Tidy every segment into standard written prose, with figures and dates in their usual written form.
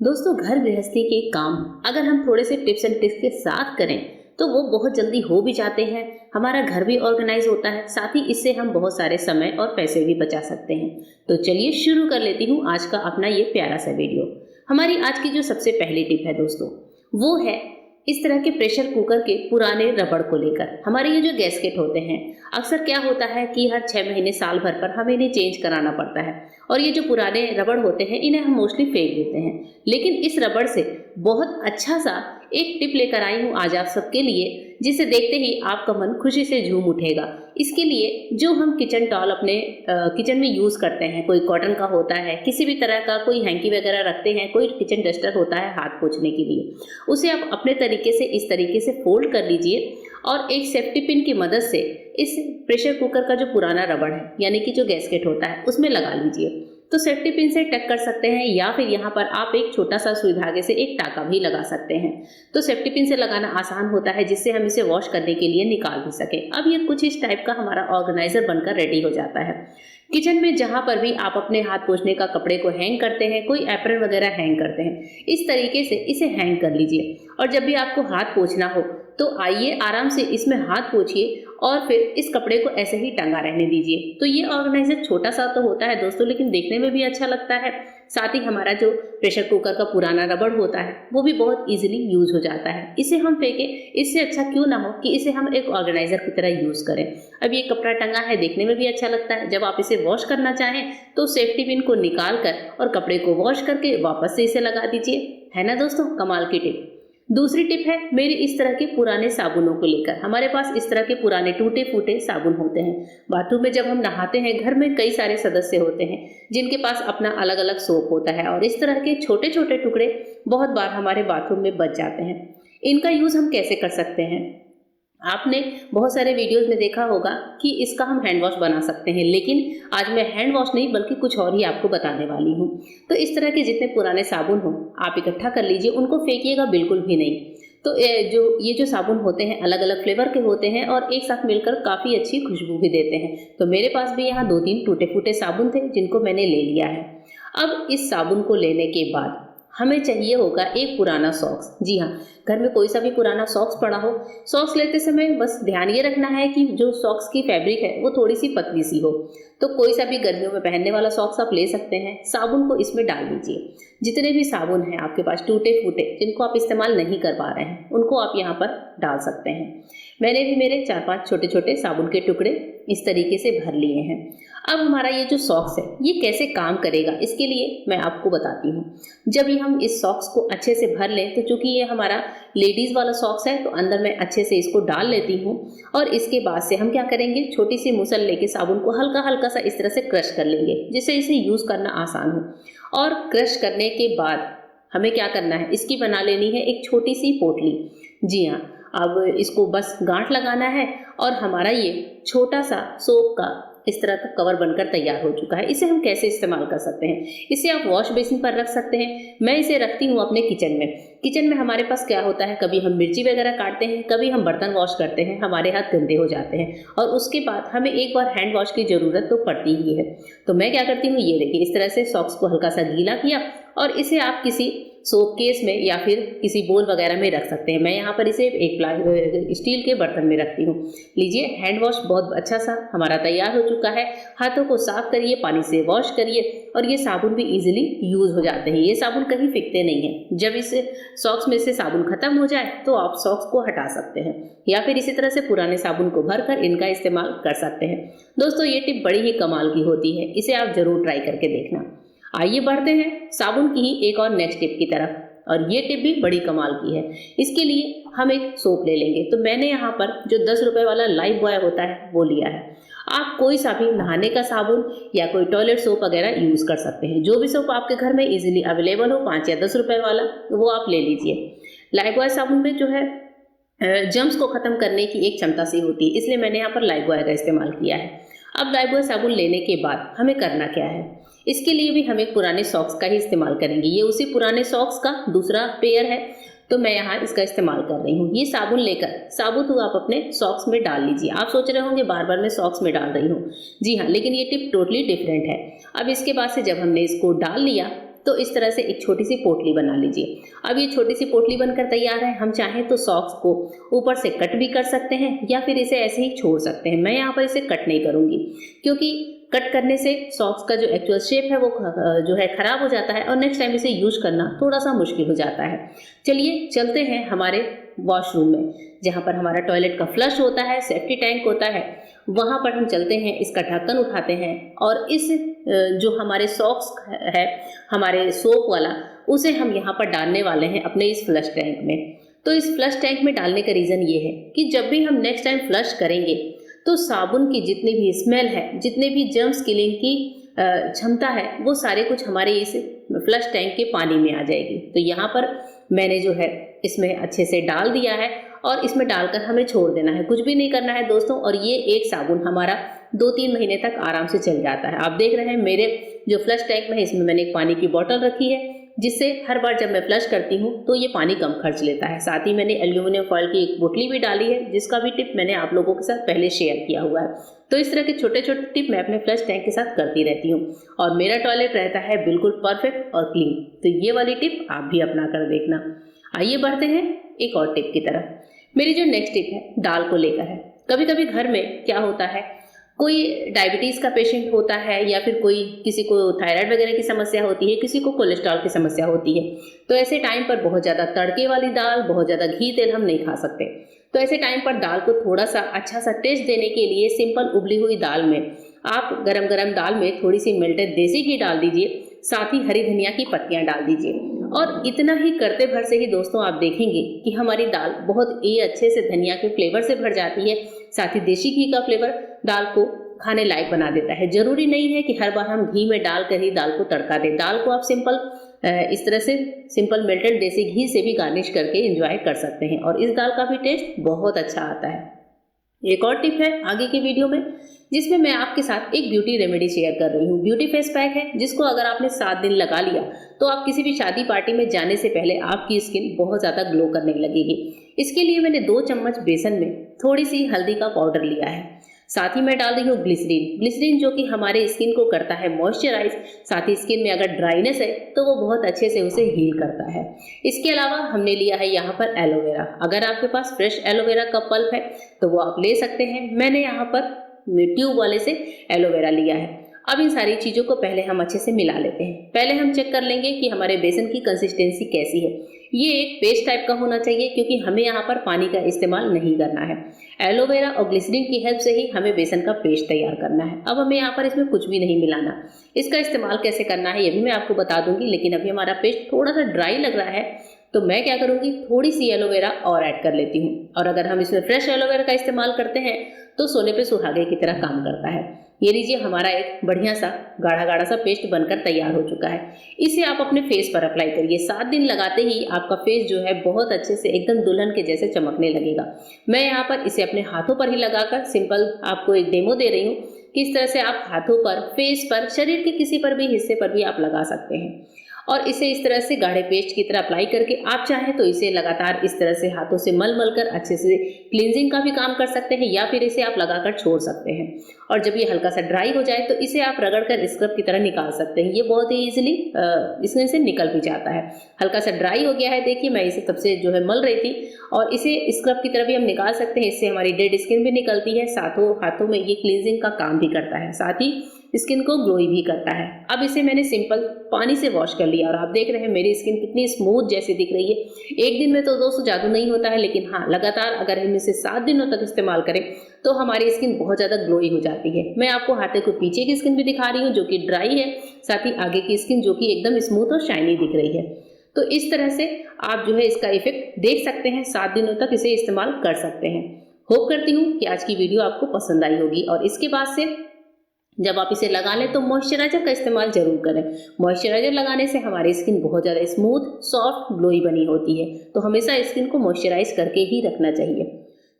दोस्तों, घर गृहस्थी के काम अगर हम थोड़े से टिप्स एंड ट्रिक्स के साथ करें तो वो बहुत जल्दी हो भी जाते हैं। हमारा घर भी ऑर्गेनाइज होता है, साथ ही इससे हम बहुत सारे समय और पैसे भी बचा सकते हैं। तो चलिए शुरू कर लेती हूँ आज का अपना ये प्यारा सा वीडियो। हमारी आज की जो सबसे पहली टिप है दोस्तों, वो है इस तरह के प्रेशर कुकर के पुराने रबड़ को लेकर। हमारे ये जो गैसकेट होते हैं, अक्सर क्या होता है कि हर 6 महीने साल भर पर हमें इन्हें चेंज कराना पड़ता है और ये जो पुराने रबड़ होते हैं इन्हें हम मोस्टली फेंक देते हैं। लेकिन इस रबड़ से बहुत अच्छा सा एक टिप लेकर आई हूँ आज आप सबके लिए, जिसे देखते ही आपका मन खुशी से झूम उठेगा। इसके लिए जो हम किचन टॉल अपने किचन में यूज़ करते हैं, कोई कॉटन का होता है, किसी भी तरह का कोई हैंकी वगैरह रखते हैं, कोई किचन डस्टर होता है हाथ पोंछने के लिए, उसे आप अपने तरीके से इस तरीके से फोल्ड कर लीजिए और एक सेफ्टी पिन की मदद से इस प्रेशर कुकर का जो पुराना रबड़ है यानी कि जो गैसकेट होता है उसमें लगा लीजिए। तो सेफ्टी पिन से टक कर सकते हैं या फिर यहाँ पर आप एक छोटा सा सुई धागे से एक टाका भी लगा सकते हैं। तो सेफ्टी पिन से लगाना आसान होता है, जिससे हम इसे वॉश करने के लिए निकाल भी सकें। अब ये कुछ इस टाइप का हमारा ऑर्गेनाइजर बनकर रेडी हो जाता है। किचन में जहाँ पर भी आप अपने हाथ पोंछने का कपड़े को हैंग करते हैं, कोई एप्रन वगैरह हैंग करते हैं, इस तरीके से इसे हैंग कर लीजिए। और जब भी आपको हाथ पोंछना हो तो आइए आराम से इसमें हाथ पोंछिए और फिर इस कपड़े को ऐसे ही टंगा रहने दीजिए। तो ये ऑर्गेनाइजर छोटा सा तो होता है दोस्तों, लेकिन देखने में भी अच्छा लगता है। साथ ही हमारा जो प्रेशर कुकर का पुराना रबड़ होता है वो भी बहुत इजीली यूज हो जाता है। इसे हम फेंके, इससे अच्छा क्यों ना हो कि इसे हम एक ऑर्गेनाइजर की तरह यूज करें। अब ये कपड़ा टंगा है, देखने में भी अच्छा लगता है। जब आप इसे वॉश करना चाहें तो सेफ्टी पिन को निकाल कर और कपड़े को वॉश करके वापस से इसे लगा दीजिए। है ना दोस्तों, कमाल की टिप। दूसरी टिप है मेरी इस तरह के पुराने साबुनों को लेकर। हमारे पास इस तरह के पुराने टूटे फूटे साबुन होते हैं। बाथरूम में जब हम नहाते हैं, घर में कई सारे सदस्य होते हैं जिनके पास अपना अलग अलग सोप होता है और इस तरह के छोटे छोटे टुकड़े बहुत बार हमारे बाथरूम में बच जाते हैं। इनका यूज हम कैसे कर सकते हैं? आपने बहुत सारे वीडियोस में देखा होगा कि इसका हम हैंड वॉश बना सकते हैं, लेकिन आज मैं हैंड वॉश नहीं बल्कि कुछ और ही आपको बताने वाली हूँ। तो इस तरह के जितने पुराने साबुन हो आप इकट्ठा कर लीजिए, उनको फेंकिएगा बिल्कुल भी नहीं। तो ये जो साबुन होते हैं अलग अलग फ्लेवर के होते हैं और एक साथ मिलकर काफ़ी अच्छी खुशबू भी देते हैं। तो मेरे पास भी यहाँ 2-3 टूटे फूटे साबुन थे जिनको मैंने ले लिया है। अब इस साबुन को लेने के बाद हमें चाहिए होगा एक पुराना सॉक्स। जी हाँ, घर में कोई सा भी पुराना सॉक्स पड़ा हो। सॉक्स लेते समय बस ध्यान ये रखना है कि जो सॉक्स की फैब्रिक है वो थोड़ी सी पतली सी हो। तो कोई सा भी गर्मियों में पहनने वाला सॉक्स आप ले सकते हैं। साबुन को इसमें डाल दीजिए। जितने भी साबुन हैं आपके पास टूटे फूटे जिनको आप इस्तेमाल नहीं कर पा रहे हैं, उनको आप यहाँ पर डाल सकते हैं। मैंने भी मेरे 4-5 छोटे छोटे साबुन के टुकड़े इस तरीके से भर लिए हैं। अब हमारा ये जो सॉक्स है ये कैसे काम करेगा, इसके लिए मैं आपको बताती हूँ। जब भी हम इस सॉक्स को अच्छे से भर लें, तो चूंकि ये हमारा लेडीज़ वाला सॉक्स है तो अंदर मैं अच्छे से इसको डाल लेती हूँ और इसके बाद से हम क्या करेंगे, छोटी सी मुसल लेके साबुन को हल्का हल्का सा इस तरह से क्रश कर लेंगे, जिससे इसे यूज़ करना आसान हो। और क्रश करने के बाद हमें क्या करना है, इसकी बना लेनी है एक छोटी सी पोटली। जी हाँ, अब इसको बस गांठ लगाना है और हमारा ये छोटा सा सोप का इस तरह का कवर बनकर तैयार हो चुका है। इसे हम कैसे इस्तेमाल कर सकते हैं? इसे आप वॉश बेसिन पर रख सकते हैं। मैं इसे रखती हूँ अपने किचन में। किचन में हमारे पास क्या होता है, कभी हम मिर्ची वगैरह काटते हैं, कभी हम बर्तन वॉश करते हैं, हमारे हाथ गंदे हो जाते हैं और उसके बाद हमें एक बार हैंड वॉश की ज़रूरत तो पड़ती ही है। तो मैं क्या करती हूँ, ये देखिए इस तरह से सॉक्स को हल्का सा गीला किया और इसे आप किसी सोप केस में या फिर किसी बोल वगैरह में रख सकते हैं। मैं यहाँ पर इसे एक स्टील के बर्तन में रखती हूँ। लीजिए, हैंड वॉश बहुत अच्छा सा हमारा तैयार हो चुका है। हाथों को साफ करिए, पानी से वॉश करिए और ये साबुन भी इजीली यूज़ हो जाते हैं। ये साबुन कहीं फेंकते नहीं हैं। जब इस सॉक्स में से साबुन खत्म हो जाए तो आप सॉक्स को हटा सकते हैं या फिर इसी तरह से पुराने साबुन को भरकर इनका इस्तेमाल कर सकते हैं। दोस्तों, ये टिप बड़ी ही कमाल की होती है, इसे आप ज़रूर ट्राई करके देखना। आइए बढ़ते हैं साबुन की ही एक और नेक्स्ट टिप की तरफ, और ये टिप भी बड़ी कमाल की है। इसके लिए हम एक सोप ले लेंगे। तो मैंने यहाँ पर जो 10 रुपए वाला लाइफ बॉय होता है वो लिया है। आप कोई सा भी नहाने का साबुन या कोई टॉयलेट सोप वगैरह यूज़ कर सकते हैं। जो भी सोप आपके घर में इजीली अवेलेबल हो, 5 या 10 रुपए वाला, वो आप ले लीजिए। लाइफ बॉय साबुन में जो है जर्म्स को ख़त्म करने की एक क्षमता सी होती है, इसलिए मैंने यहाँ पर लाइफ बॉय का इस्तेमाल किया है। अब लाइफ बॉय साबुन लेने के बाद हमें करना क्या है, इसके लिए भी हम एक पुराने सॉक्स का ही इस्तेमाल करेंगे। ये उसी पुराने सॉक्स का दूसरा पेयर है, तो मैं यहाँ इसका इस्तेमाल कर रही हूँ। ये साबुन लेकर साबुत हुआ आप अपने सॉक्स में डाल लीजिए। आप सोच रहे होंगे बार बार मैं सॉक्स में डाल रही हूँ। जी हाँ, लेकिन ये टिप टोटली डिफरेंट है। अब इसके बाद से जब हमने इसको डाल लिया तो इस तरह से एक छोटी सी पोटली बना लीजिए। अब ये छोटी सी पोटली बनकर तैयार है। हम चाहें तो सॉक्स को ऊपर से कट भी कर सकते हैं या फिर इसे ऐसे ही छोड़ सकते हैं। मैं यहाँ पर इसे कट नहीं करूँगी, क्योंकि कट करने से सॉक्स का जो एक्चुअल शेप है वो जो है खराब हो जाता है और नेक्स्ट टाइम इसे यूज करना थोड़ा सा मुश्किल हो जाता है। चलिए चलते हैं हमारे वॉशरूम में, जहाँ पर हमारा टॉयलेट का फ्लश होता है, सेफ्टी टैंक होता है, वहाँ पर हम चलते हैं, इसका ढक्कन उठाते हैं और इस जो हमारे सॉक्स है हमारे सोप वाला, उसे हम यहाँ पर डालने वाले हैं अपने इस फ्लश टैंक में। तो इस फ्लश टैंक में डालने का रीज़न ये है कि जब भी हम नेक्स्ट टाइम फ्लश करेंगे तो साबुन की जितनी भी स्मेल है, जितने भी जर्म्स किलिंग की क्षमता है, वो सारे कुछ हमारे इस फ्लश टैंक के पानी में आ जाएगी। तो यहाँ पर मैंने जो है इसमें अच्छे से डाल दिया है और इसमें डालकर हमें छोड़ देना है, कुछ भी नहीं करना है दोस्तों। और ये एक साबुन हमारा 2-3 महीने तक आराम से चल जाता है। आप देख रहे हैं मेरे जो फ्लश टैंक में है, इसमें मैंने एक पानी की बोतल रखी है, जिससे हर बार जब मैं फ्लश करती हूँ तो ये पानी कम खर्च लेता है। साथ ही मैंने एल्यूमिनियम फॉयल की एक बोतली भी डाली है, जिसका भी टिप मैंने आप लोगों के साथ पहले शेयर किया हुआ है। तो इस तरह के छोटे छोटे टिप मैं अपने फ्लश टैंक के साथ करती रहती हूँ और मेरा टॉयलेट रहता है बिल्कुल परफेक्ट और क्लीन। तो ये वाली टिप आप भी अपना कर देखना। आइए बढ़ते हैं एक और टिप की तरफ। मेरी जो नेक्स्ट टिप है दाल को लेकर है। कभी कभी घर में क्या होता है, कोई डायबिटीज़ का पेशेंट होता है या फिर कोई किसी को थायराइड वगैरह की समस्या होती है, किसी को कोलेस्ट्रॉल की समस्या होती है। तो ऐसे टाइम पर बहुत ज़्यादा तड़के वाली दाल, बहुत ज़्यादा घी तेल हम नहीं खा सकते। तो ऐसे टाइम पर दाल को थोड़ा सा अच्छा सा टेस्ट देने के लिए सिंपल उबली हुई दाल में आप गरम गरम दाल में थोड़ी सी मेल्टेड देसी घी डाल दीजिए, साथ ही हरी धनिया की पत्तियाँ डाल दीजिए। और इतना ही करते भर से ही दोस्तों आप देखेंगे कि हमारी दाल बहुत ही अच्छे से धनिया के फ्लेवर से भर जाती है। साथ ही देसी घी का फ्लेवर दाल को खाने लायक बना देता है। जरूरी नहीं है कि हर बार हम घी में डाल कर ही दाल को तड़का दें। दाल को आप सिंपल इस तरह से सिंपल मेल्टेड देसी घी से भी गार्निश करके एंजॉय कर सकते हैं और इस दाल का भी टेस्ट बहुत अच्छा आता है। एक और टिप है आगे की वीडियो में, जिसमें मैं आपके साथ एक ब्यूटी रेमेडी शेयर कर रही हूँ। ब्यूटी फेस पैक है, जिसको अगर आपने 7 दिन लगा लिया तो आप किसी भी शादी पार्टी में जाने से पहले आपकी स्किन बहुत ज़्यादा ग्लो करने लगेगी। इसके लिए मैंने 2 चम्मच बेसन में थोड़ी सी हल्दी का पाउडर लिया है। साथ ही मैं डाल रही हूँ ग्लिसरीन जो कि हमारे स्किन को करता है मॉइस्चराइज। साथ ही स्किन में अगर ड्राइनेस है तो वो बहुत अच्छे से उसे हील करता है। इसके अलावा हमने लिया है यहाँ पर एलोवेरा। अगर आपके पास फ्रेश एलोवेरा का पल्प है तो वो आप ले सकते हैं। मैंने यहाँ पर ट्यूब वाले से एलोवेरा लिया है। अब इन सारी चीज़ों को पहले हम अच्छे से मिला लेते हैं। पहले हम चेक कर लेंगे कि हमारे बेसन की कंसिस्टेंसी कैसी है। ये एक पेस्ट टाइप का होना चाहिए, क्योंकि हमें यहाँ पर पानी का इस्तेमाल नहीं करना है। एलोवेरा और ग्लिसरीन की हेल्प से ही हमें बेसन का पेस्ट तैयार करना है। अब हमें यहाँ पर इसमें कुछ भी नहीं मिलाना। इसका इस्तेमाल कैसे करना है ये भी मैं आपको बता दूंगी, लेकिन अभी हमारा पेस्ट थोड़ा सा ड्राई लग रहा है तो मैं क्या करूँगी, थोड़ी सी एलोवेरा और ऐड कर लेती हूँ। और अगर हम इसमें फ्रेश एलोवेरा का इस्तेमाल करते हैं तो सोने पे सुहागे की तरह काम करता है। ये लीजिए, हमारा एक बढ़िया सा गाढ़ा गाढ़ा सा पेस्ट बनकर तैयार हो चुका है। इसे आप अपने फेस पर अप्लाई करिए। 7 दिन लगाते ही आपका फेस जो है बहुत अच्छे से एकदम दुल्हन के जैसे चमकने लगेगा। मैं यहाँ पर इसे अपने हाथों पर ही लगाकर सिंपल आपको एक डेमो दे रही हूँ। किस तरह से आप हाथों पर, फेस पर, शरीर के किसी पर भी हिस्से पर भी आप लगा सकते हैं। और इसे इस तरह से गाढ़े पेस्ट की तरह अप्लाई करके आप चाहें तो इसे लगातार इस तरह से हाथों से मल मल कर अच्छे से क्लींजिंग का भी काम कर सकते हैं, या फिर इसे आप लगाकर छोड़ सकते हैं। और जब ये हल्का सा ड्राई हो जाए तो इसे आप रगड़ कर स्क्रब की तरह निकाल सकते हैं। ये बहुत ही ईजिली इसमें से निकल भी जाता है। हल्का सा ड्राई हो गया है, देखिए मैं इसे तब से जो है मल रही थी, और इसे स्क्रब की तरह भी हम निकाल सकते हैं। इससे हमारी डेड स्किन भी निकलती है, साथों हाथों में ये क्लींजिंग का काम भी करता है, साथ ही स्किन को ग्लोई भी करता है। अब इसे मैंने सिंपल पानी से वॉश कर लिया और आप देख रहे हैं मेरी स्किन कितनी स्मूथ जैसी दिख रही है। एक दिन में तो दोस्तों जादू नहीं होता है, लेकिन हाँ लगातार अगर हम इसे 7 दिनों तक इस्तेमाल करें तो हमारी स्किन बहुत ज़्यादा ग्लोई हो जाती है। मैं आपको हाथों को पीछे की स्किन भी दिखा रही हूँ जो कि ड्राई है, साथ ही आगे की स्किन जो कि एकदम स्मूथ और शाइनी दिख रही है। तो इस तरह से आप जो है इसका इफेक्ट देख सकते हैं। 7 दिनों तक इसे इस्तेमाल कर सकते हैं। होप करती हूँ कि आज की वीडियो आपको पसंद आई होगी, और इसके बाद से जब आप इसे लगा लें तो मॉइस्चराइजर का इस्तेमाल जरूर करें। मॉइस्चराइजर लगाने से हमारी स्किन बहुत ज़्यादा स्मूथ, सॉफ्ट, ग्लोई बनी होती है। तो हमेशा स्किन को मॉइस्चराइज करके ही रखना चाहिए।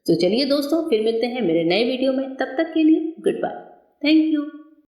तो चलिए दोस्तों, फिर मिलते हैं मेरे नए वीडियो में। तब तक के लिए गुड बाय, थैंक यू।